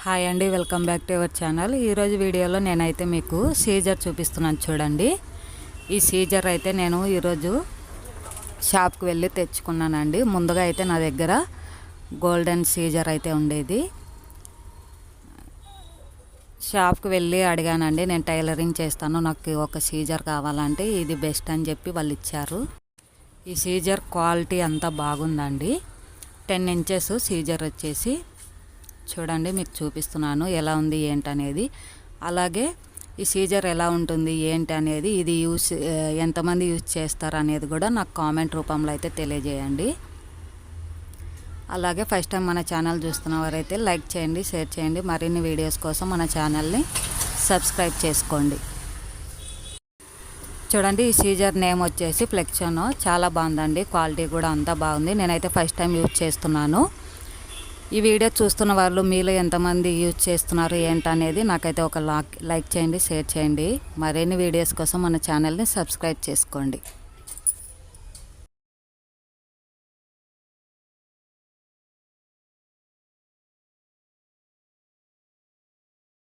Hi అండి, welcome back to our channel. ఈరోజు వీడియోలో నేనైతే మీకు సీజర్ చూపిస్తున్నాను చూడండి. ఈ సీజర్ అయితే నేను ఈరోజు షాప్కి వెళ్ళి తెచ్చుకున్నానండి. ముందుగా అయితే నా దగ్గర గోల్డెన్ సీజర్ అయితే ఉండేది. షాప్కి వెళ్ళి అడిగానండి, నేను టైలరింగ్ చేస్తాను, నాకు ఒక సీజర్ కావాలంటే ఇది బెస్ట్ అని చెప్పి వాళ్ళు ఇచ్చారు. ఈ సీజర్ క్వాలిటీ అంతా బాగుందండి. 10 ఇంచెస్ సీజర్ వచ్చేసి చూడండి, మీకు చూపిస్తున్నాను ఎలా ఉంది ఏంటనేది. అలాగే ఈ సీజర్ ఎలా ఉంటుంది ఏంటి అనేది, ఇది ఎంతమంది యూజ్ చేస్తారు అనేది కూడా నాకు కామెంట్ రూపంలో అయితే తెలియజేయండి. అలాగే ఫస్ట్ టైం మన ఛానల్ చూస్తున్న వారైతే లైక్ చేయండి, షేర్ చేయండి. మరిన్ని వీడియోస్ కోసం మన ఛానల్ని సబ్స్క్రైబ్ చేసుకోండి. చూడండి, ఈ సీజర్ నేమ్ వచ్చేసి ఫ్లెక్సోనో. చాలా బాగుందండి, క్వాలిటీ కూడా అంతా బాగుంది. నేనైతే ఫస్ట్ టైం యూజ్ చేస్తున్నాను. ఈ వీడియో చూస్తున్న వాళ్ళు మీలో ఎంతమంది యూజ్ చేస్తున్నారు ఏంటనేది నాకైతే ఒక లైక్ చేయండి, షేర్ చేయండి. మరిన్ని వీడియోస్ కోసం మన ఛానల్ని సబ్స్క్రైబ్ చేసుకోండి.